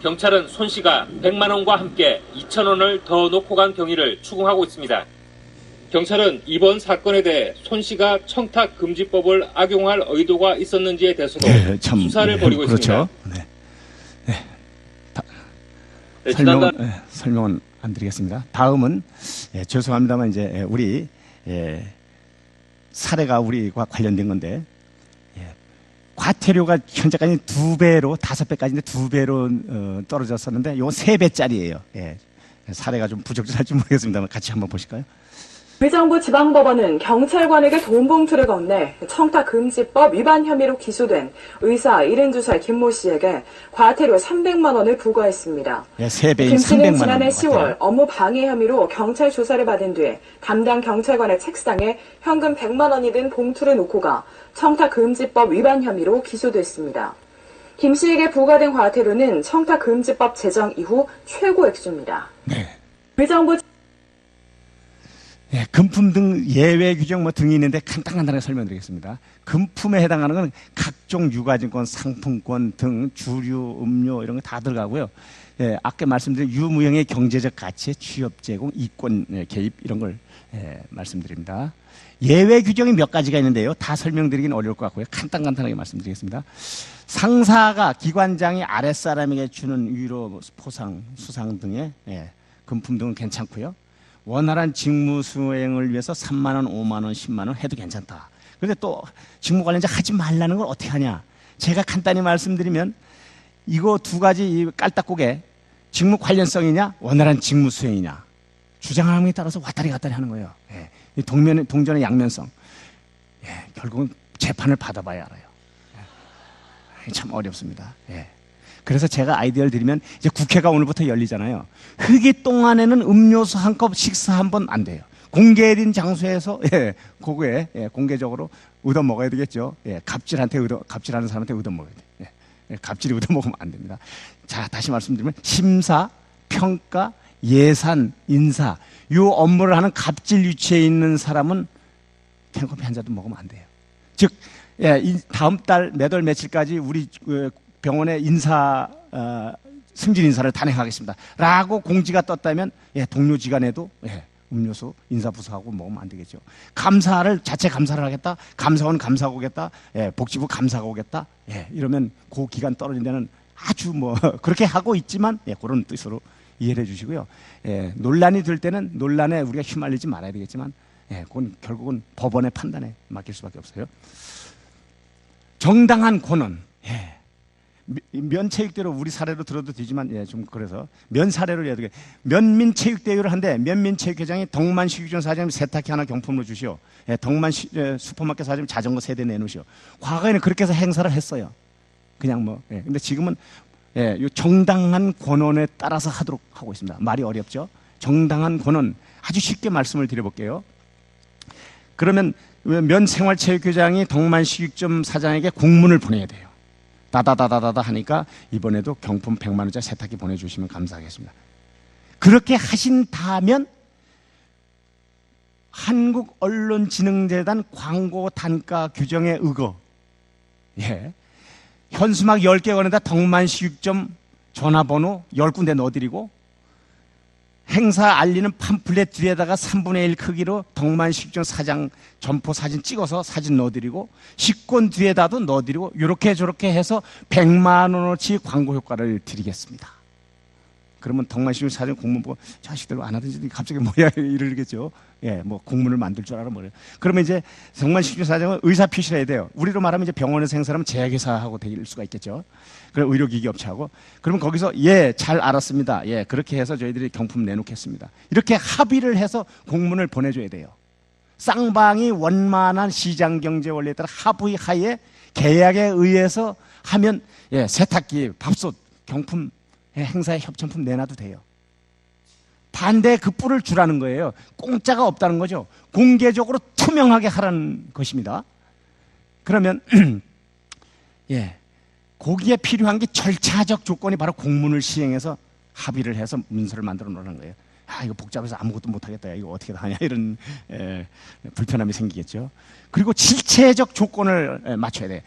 [SPEAKER 6] 경찰은 손 씨가 100만 원과 함께 2천 원을 더 놓고 간 경위를 추궁하고 있습니다. 경찰은 이번 사건에 대해 손 씨가 청탁금지법을 악용할 의도가 있었는지에 대해서도 수사를 벌이고
[SPEAKER 2] 그렇죠.
[SPEAKER 6] 있습니다.
[SPEAKER 2] 설명은 안 드리겠습니다. 다음은 죄송합니다만 이제 우리 사례가 우리와 관련된 건데 과태료가 현재까지 2배로 5배까지인데 2배로 떨어졌었는데 이건 3배짜리예요. 사례가 좀 부적절할지 모르겠습니다만 같이 한번 보실까요?
[SPEAKER 13] 의정부 지방법원은 경찰관에게 돈봉투를 건네 청탁금지법 위반 혐의로 기소된 의사 72살 김모 씨에게 과태료 300만 원을 부과했습니다.
[SPEAKER 2] 네, 3배인
[SPEAKER 13] 김 씨는
[SPEAKER 2] 300만
[SPEAKER 13] 지난해
[SPEAKER 2] 원
[SPEAKER 13] 10월 업무 방해 혐의로 경찰 조사를 받은 뒤에 담당 경찰관의 책상에 현금 100만 원이 든 봉투를 놓고 가 청탁금지법 위반 혐의로 기소됐습니다. 김 씨에게 부과된 과태료는 청탁금지법 제정 이후 최고 액수입니다.
[SPEAKER 2] 네.
[SPEAKER 13] 의정부
[SPEAKER 2] 금품 등 예외 규정 등이 있는데 간단하게 설명드리겠습니다. 금품에 해당하는 건 각종 유가증권, 상품권 등 주류, 음료 이런 거 다 들어가고요. 아까 말씀드린 유무형의 경제적 가치의 취업 제공, 이권 개입 이런 걸 말씀드립니다. 예외 규정이 몇 가지가 있는데요. 다 설명드리긴 어려울 것 같고요. 간단하게 말씀드리겠습니다. 상사가 기관장이 아랫사람에게 주는 위로, 포상, 수상 등의 금품 등은 괜찮고요. 원활한 직무 수행을 위해서 3만 원, 5만 원, 10만 원 해도 괜찮다. 그런데 또 직무 관련자 하지 말라는 걸 어떻게 하냐? 제가 간단히 말씀드리면 이거 두 가지 깔딱고개 직무 관련성이냐, 원활한 직무 수행이냐 주장함에 따라서 왔다리 갔다리 하는 거예요. 동전의 양면성. 결국은 재판을 받아봐야 알아요. 참 어렵습니다. 그래서 제가 아이디어를 드리면 이제 국회가 오늘부터 열리잖아요. 회기 동안에는 음료수 한 컵, 식사 한 번 안 돼요. 공개된 장소에서 그거에 공개적으로 얻어 먹어야 되겠죠. 갑질하는 사람한테 얻어 먹어야 돼. 갑질이 얻어 먹으면 안 됩니다. 자, 다시 말씀드리면 심사, 평가, 예산, 인사 이 업무를 하는 갑질 위치에 있는 사람은 캔커피 한 잔도 먹으면 안 돼요. 즉, 다음 달 몇 월 며칠까지 우리 병원의 승진 인사를 단행하겠습니다. 라고 공지가 떴다면 동료지간에도 음료수 인사부서하고 먹으면 안 되겠죠. 자체 감사를 하겠다. 감사원 감사가 오겠다. 복지부 감사가 오겠다. 이러면 그 기간 떨어진 데는 아주 그렇게 하고 있지만 그런 뜻으로 이해를 해주시고요. 논란이 될 때는 논란에 우리가 휘말리지 말아야 되겠지만 그건 결국은 법원의 판단에 맡길 수밖에 없어요. 정당한 권한. 면체육대로 우리 사례로 들어도 되지만 좀 그래서 면사례로 해야 되겠. 면민체육대회를 한데 면민체육회장이 덕만식육전 사장님 세탁기 하나 경품으로 주시오. 덕만 슈퍼마켓 사장님 자전거 세대 내놓으시오. 과거에는 그렇게 해서 행사를 했어요. 그냥 근데 지금은 요 정당한 권한에 따라서 하도록 하고 있습니다. 말이 어렵죠? 정당한 권한 아주 쉽게 말씀을 드려볼게요. 그러면 면생활체육회장이 덕만식육점 사장에게 공문을 보내야 돼요. 다다다다다 하니까 이번에도 경품 100만 원짜리 세탁기 보내주시면 감사하겠습니다. 그렇게 하신다면 한국언론진흥재단 광고 단가 규정에 의거 현수막 10개 거는다 덕만식육점 전화번호 10군데 넣어드리고 행사 알리는 팜플렛 뒤에다가 3분의 1 크기로 덕만식육점 사장 점포 사진 찍어서 사진 넣어드리고 식권 뒤에다도 넣어드리고 이렇게 저렇게 해서 100만 원어치 광고 효과를 드리겠습니다. 그러면 덕만식육점 사장 공문 보고 자식들 안 하든지 갑자기 뭐야 이러겠죠. 공문을 만들 줄 알아 뭐래요. 그러면 이제 덕만식육점 사장은 의사 표시를 해야 돼요. 우리로 말하면 이제 병원에서 행사하면 제약회사하고 될 수가 있겠죠. 그럼 의료기기 업체하고 그러면 거기서 잘 알았습니다. 그렇게 해서 저희들이 경품 내놓겠습니다. 이렇게 합의를 해서 공문을 보내줘야 돼요. 쌍방이 원만한 시장경제 원리에 따라 합의 하에 계약에 의해서 하면 세탁기, 밥솥 경품 행사에 협찬품 내놔도 돼요. 반대의 그 뿔을 주라는 거예요. 공짜가 없다는 거죠. 공개적으로 투명하게 하라는 것입니다. 그러면 거기에 필요한 게 절차적 조건이 바로 공문을 시행해서 합의를 해서 문서를 만들어 놓는 거예요. 이거 복잡해서 아무것도 못하겠다. 이거 어떻게 하냐 이런 불편함이 생기겠죠. 그리고 실체적 조건을 맞춰야 돼.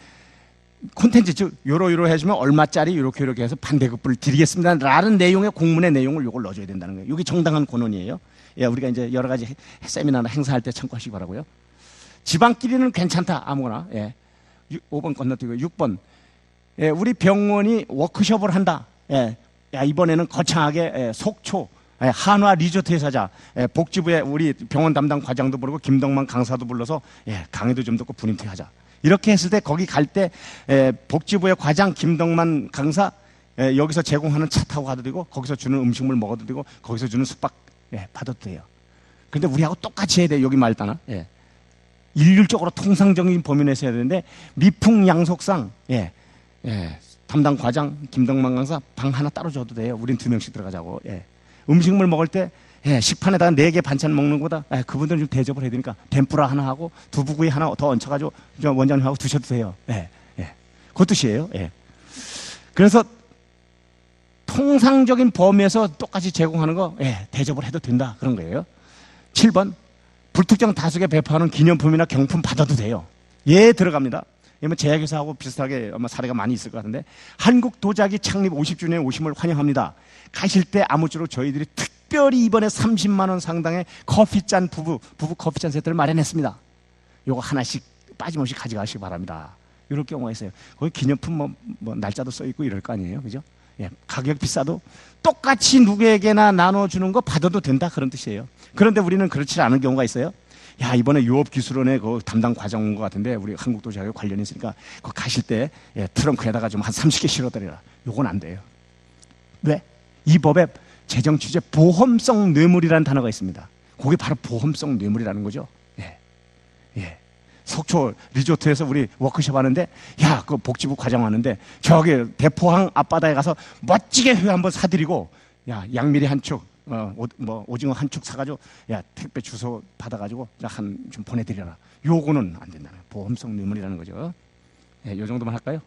[SPEAKER 2] 콘텐츠 즉 요로 해주면 얼마짜리 이렇게 해서 반대급부를 드리겠습니다 라는 내용의 공문의 내용을 요걸 넣어줘야 된다는 거예요. 이게 정당한 권한이에요. 우리가 이제 여러 가지 세미나나 행사할 때 참고하시기 바라고요. 지방끼리는 괜찮다 아무거나. 5번 건너뛰고 6번 우리 병원이 워크숍을 한다. 이번에는 거창하게 속초 한화 리조트 회사자 복지부의 우리 병원 담당 과장도 부르고 김덕만 강사도 불러서 강의도 좀 듣고 분임퇴 하자. 이렇게 했을 때 거기 갈 때 복지부의 과장 김덕만 강사 여기서 제공하는 차 타고 가도 되고 거기서 주는 음식물 먹어도 되고 거기서 주는 숙박 받아도 돼요. 그런데 우리하고 똑같이 해야 돼요. 여기 말따나 일률적으로 통상적인 범위 내에서 해야 되는데 미풍양속상 담당 과장 김덕만 강사 방 하나 따로 줘도 돼요. 우린 2명씩 들어가자고. 음식물 먹을 때 식판에다가 4개 반찬 먹는 거다. 그분들은 좀 대접을 해야 되니까 덴뿌라 하나 하고 두부구이 하나 더 얹혀가지고 원장님하고 드셔도 돼요. 그 뜻이에요. 그래서 통상적인 범위에서 똑같이 제공하는 거 대접을 해도 된다 그런 거예요. 7번 불특정 다수에 배포하는 기념품이나 경품 받아도 돼요. 들어갑니다. 이건 제약회사하고 비슷하게 아마 사례가 많이 있을 것 같은데 한국도자기 창립 50주년 오심을 환영합니다. 가실 때 아무쪼록 저희들이 특별히 이번에 30만 원 상당의 커피잔 부부 커피잔 세트를 마련했습니다. 요거 하나씩 빠짐없이 가져가시기 바랍니다. 이럴 경우가 있어요. 거기 기념품 뭐 날짜도 써 있고 이럴 거 아니에요, 그죠? 가격 비싸도 똑같이 누구에게나 나눠주는 거 받아도 된다 그런 뜻이에요. 그런데 우리는 그렇지 않은 경우가 있어요. 이번에 유업기술원에 그 담당 과장 온 것 같은데 우리 한국도자기 관련이 있으니까 그 가실 때 트렁크에다가 좀 한 30개 실어드리라. 요건 안 돼요. 왜? 이 법에 재정 취재 보험성 뇌물이라는 단어가 있습니다. 그게 바로 보험성 뇌물이라는 거죠. 속초 리조트에서 우리 워크숍 하는데 그 복지부 과장 왔는데 저기 대포항 앞바다에 가서 멋지게 회 한번 사드리고 양미리 한 축 오징어 한 축 사가지고 택배 주소 받아가지고 좀 보내드려라. 요거는 안 된다는 거예요. 보험성 뇌물이라는 거죠. 요 정도만 할까요?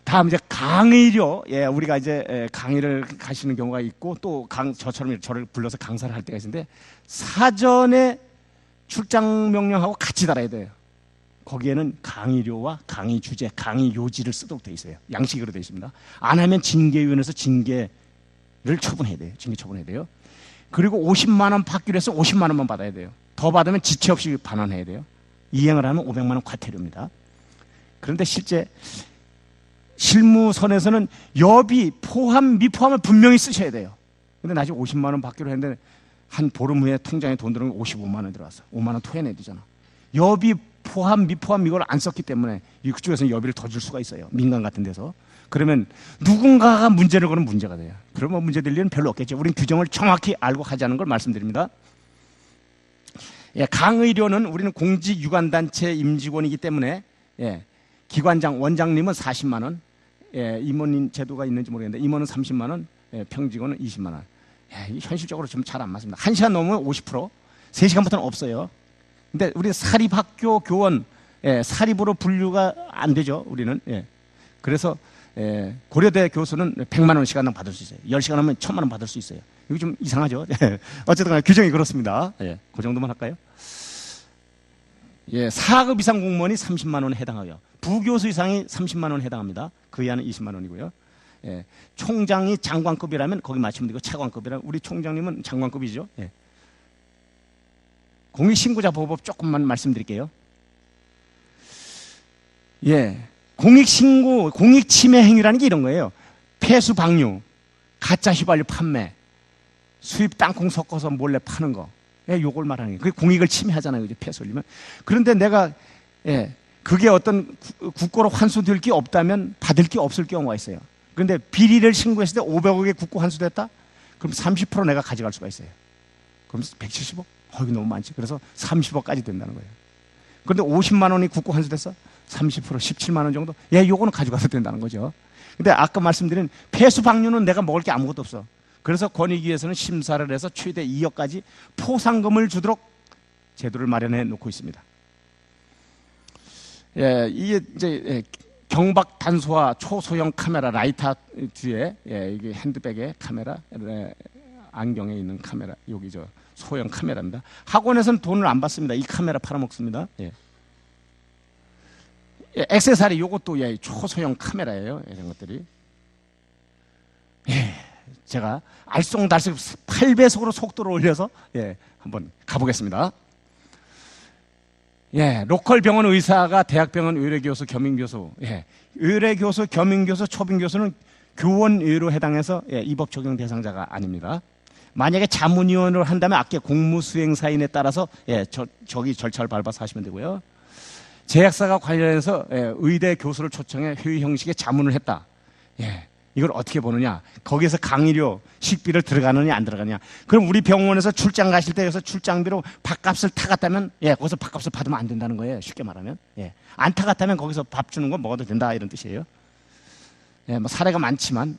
[SPEAKER 2] 다음 이제 강의료. 우리가 이제 강의를 가시는 경우가 있고 또 저처럼 저를 불러서 강사를 할 때가 있는데 사전에 출장 명령하고 같이 달아야 돼요. 거기에는 강의료와 강의 주제, 강의 요지를 쓰도록 돼 있어요. 양식으로 돼 있습니다. 안 하면 징계위원회에서 징계를 처분해야 돼요. 징계 처분해야 돼요. 그리고 50만 원 받기로 해서 50만 원만 받아야 돼요. 더 받으면 지체 없이 반환해야 돼요. 이행을 하면 500만 원 과태료입니다. 그런데 실제 실무선에서는 여비, 포함, 미포함을 분명히 쓰셔야 돼요. 근데 나중에 50만 원 받기로 했는데 한 보름 후에 통장에 돈 들어온 게 55만 원 들어왔어. 5만 원 토해내야 되잖아. 여비, 포함, 미포함 이걸 안 썼기 때문에 그쪽에서는 여비를 더 줄 수가 있어요. 민간 같은 데서. 그러면 누군가가 문제를 거는 문제가 돼요. 그러면 문제 될 일은 별로 없겠죠. 우린 규정을 정확히 알고 하자는 걸 말씀드립니다. 강의료는 우리는 공직 유관단체 임직원이기 때문에 기관장, 원장님은 40만 원, 임원인 제도가 있는지 모르겠는데 임원은 30만 원, 평직원은 20만 원. 현실적으로 좀 잘 안 맞습니다. 1시간 넘으면 50%, 3시간부터는 없어요. 근데 우리 사립학교 교원, 사립으로 분류가 안 되죠, 우리는. 그래서 고려대 교수는 100만 원 시간당 받을 수 있어요. 10시간 하면 1000만 원 받을 수 있어요. 이거 좀 이상하죠? 어쨌든 간에 규정이 그렇습니다. 그 정도만 할까요? 4급 이상 공무원이 30만 원에 해당하고요. 부교수 이상이 30만 원에 해당합니다. 그 이하는 20만 원이고요. 총장이 장관급이라면 거기 맞추면 되고 차관급이라면 우리 총장님은 장관급이죠. 공익신고자 보호법 조금만 말씀드릴게요. 공익신고, 공익침해 행위라는 게 이런 거예요. 폐수 방류, 가짜 휘발유 판매, 수입 땅콩 섞어서 몰래 파는 거. 요걸 말하는 거예요. 그게 공익을 침해하잖아요. 폐수 흘리면. 그런데 내가 그게 어떤 국고로 환수될 게 없다면 받을 게 없을 경우가 있어요. 그런데 비리를 신고했을 때 500억의 국고 환수됐다? 그럼 30% 내가 가져갈 수가 있어요. 그럼 170억? 이거 너무 많지. 그래서 30억까지 된다는 거예요. 그런데 50만 원이 국고 환수됐어? 30% 17만 원 정도? 요거는 가져가도 된다는 거죠. 근데 아까 말씀드린 폐수방류는 내가 먹을 게 아무것도 없어. 그래서 권익위에서는 심사를 해서 최대 2억까지 포상금을 주도록 제도를 마련해 놓고 있습니다. 예, 이게 이제 경박 단소와 초소형 카메라 라이터 뒤에 이게 핸드백에 카메라, 안경에 있는 카메라, 여기 저 소형 카메라입니다. 학원에서는 돈을 안 받습니다. 이 카메라 팔아먹습니다. 예. 액세서리 요것도 초소형 카메라예요. 이런 것들이. 예, 제가 알쏭달쏭 8배속으로 속도를 올려서 한번 가보겠습니다. 예, 로컬 병원 의사가 대학병원 의뢰교수, 겸임교수, 의뢰교수, 겸임교수, 초빙교수는 교원의로 해당해서 이 법 적용 대상자가 아닙니다. 만약에 자문위원으로 한다면 아까 공무수행사인에 따라서 저기 절차를 밟아서 하시면 되고요. 제약사가 관련해서 의대 교수를 초청해 회의 형식의 자문을 했다. 이걸 어떻게 보느냐? 거기에서 강의료, 식비를 들어가느냐 안 들어가느냐? 그럼 우리 병원에서 출장 가실 때 여기서 출장비로 밥값을 타갔다면 거기서 밥값을 받으면 안 된다는 거예요. 쉽게 말하면. 안 타갔다면 거기서 밥 주는 건 먹어도 된다 이런 뜻이에요. 뭐 사례가 많지만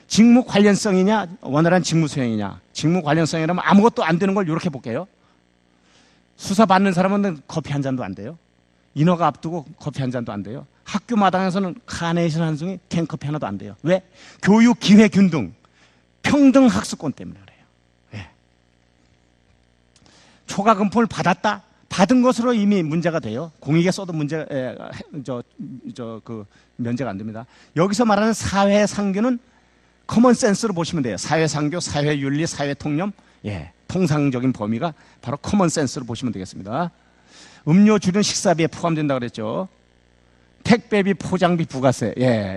[SPEAKER 2] 직무 관련성이냐 원활한 직무 수행이냐. 직무 관련성이라면 아무것도 안 되는 걸 이렇게 볼게요. 수사 받는 사람은 커피 한 잔도 안 돼요. 인허가 앞두고 커피 한 잔도 안 돼요. 학교 마당에서는 카네이션 한 송이, 캔커피 하나도 안 돼요. 왜? 교육 기회 균등, 평등 학습권 때문에 그래요. 초과금품을 받았다? 받은 것으로 이미 문제가 돼요. 공익에 써도 문제가 면제가 안 됩니다. 여기서 말하는 사회상규는 커먼 센스로 보시면 돼요. 사회상규, 사회윤리, 사회통념, 통상적인 범위가 바로 커먼 센스로 보시면 되겠습니다. 음료 주류 식사비에 포함된다고 그랬죠. 택배비, 포장비, 부가세.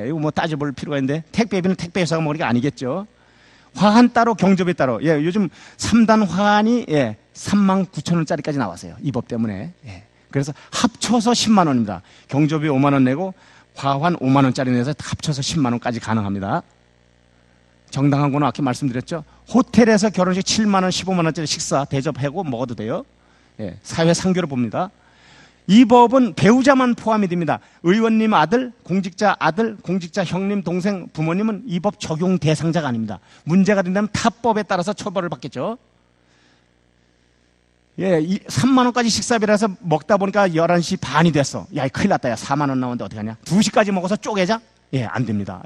[SPEAKER 2] 이거 뭐 따져볼 필요가 있는데 택배비는 택배회사가 먹는 게 아니겠죠. 화환 따로, 경조비 따로. 요즘 3단 화환이 39,000원짜리까지 나왔어요. 이 법 때문에. 그래서 합쳐서 10만 원입니다. 경조비 5만 원 내고 화환 5만 원짜리 내서 합쳐서 10만 원까지 가능합니다. 정당한 거는 아까 말씀드렸죠. 호텔에서 결혼식 7만 원, 15만 원짜리 식사 대접하고 먹어도 돼요. 사회 상규로 봅니다. 이 법은 배우자만 포함이 됩니다. 의원님 아들, 공직자 형님, 동생, 부모님은 이 법 적용 대상자가 아닙니다. 문제가 된다면 타법에 따라서 처벌을 받겠죠. 3만 원까지 식사비라서 먹다 보니까 11시 반이 됐어. 야, 큰일 났다. 야, 4만 원 나오는데 어떡하냐? 2시까지 먹어서 쪼개자? 안 됩니다.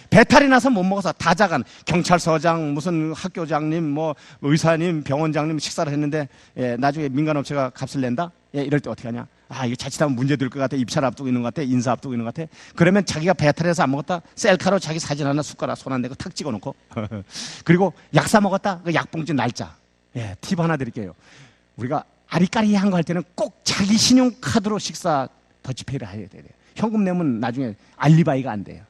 [SPEAKER 2] 배탈이 나서 못 먹어서 다자간 경찰서장, 무슨 학교장님, 뭐 의사님, 병원장님 식사를 했는데 나중에 민간업체가 값을 낸다? 이럴 때 어떻게 하냐? 이거 자칫하면 문제 될 것 같아. 입찰 앞두고 있는 것 같아. 인사 앞두고 있는 것 같아. 그러면 자기가 배탈해서 안 먹었다? 셀카로 자기 사진 하나 숟가락 손 안 대고 탁 찍어놓고 그리고 약 사 먹었다? 그 약봉지 날짜. 팁 하나 드릴게요. 우리가 아리까리한 거 할 때는 꼭 자기 신용카드로 식사 더치페이를 해야 돼요. 현금 내면 나중에 알리바이가 안 돼요.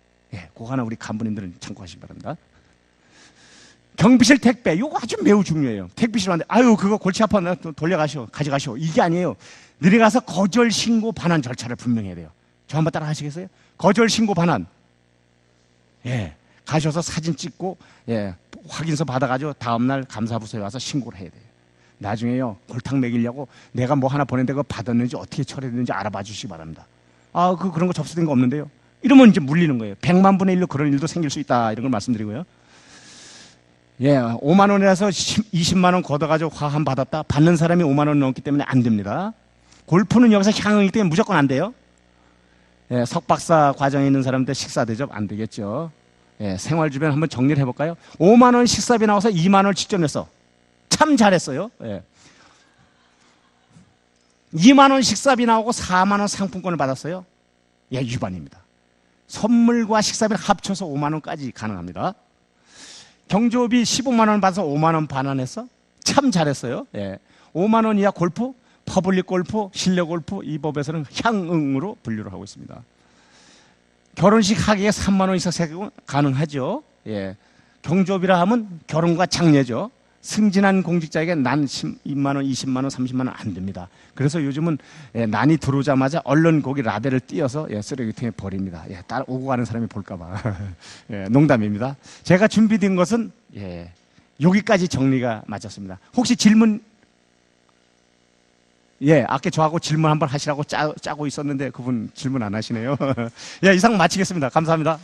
[SPEAKER 2] 그거 하나 우리 간부님들은 참고하시기 바랍니다. 경비실 택배, 이거 아주 매우 중요해요. 택배실 왔는데, 그거 골치 아파, 돌려가시오, 가져가시오. 이게 아니에요. 내려가서 거절 신고 반환 절차를 분명히 해야 돼요. 저 한번 따라 하시겠어요? 거절 신고 반환. 가셔서 사진 찍고, 확인서 받아가지고 다음날 감사부서에 와서 신고를 해야 돼요. 나중에요, 골탕 먹이려고 내가 뭐 하나 보냈는데 그거 받았는지 어떻게 처리됐는지 알아봐 주시기 바랍니다. 그런 거 접수된 거 없는데요? 이러면 이제 물리는 거예요. 100만 분의 1로 그런 일도 생길 수 있다. 이런 걸 말씀드리고요. 5만 원이라서 20만 원 걷어가지고 화환 받았다. 받는 사람이 5만 원 넘기 때문에 안 됩니다. 골프는 여기서 향응이기 때문에 무조건 안 돼요. 석박사 과정에 있는 사람들 식사 대접 안 되겠죠. 생활 주변 한번 정리를 해볼까요? 5만 원 식사비 나와서 2만 원을 직접 냈어. 참 잘했어요. 2만 원 식사비 나오고 4만 원 상품권을 받았어요. 위반입니다. 선물과 식사비를 합쳐서 5만 원까지 가능합니다. 경조비 15만 원 받아서 5만 원 반환했어? 참 잘했어요. 5만 원 이하 골프, 퍼블릭 골프, 실내 골프 이 법에서는 향응으로 분류를 하고 있습니다. 결혼식 하객에 3만 원 이상 세금 가능하죠. 경조비라 하면 결혼과 장례죠. 승진한 공직자에게 난 10만 원, 20만 원, 30만 원 안 됩니다. 그래서 요즘은 난이 들어오자마자 얼른 거기 라벨을 띄어서 쓰레기통에 버립니다. 따라 오고 가는 사람이 볼까 봐. 농담입니다. 제가 준비된 것은 여기까지 정리가 마쳤습니다. 혹시 질문 예, 아까 저하고 질문 한번 하시라고 짜고 있었는데 그분 질문 안 하시네요. 예, 이상 마치겠습니다. 감사합니다.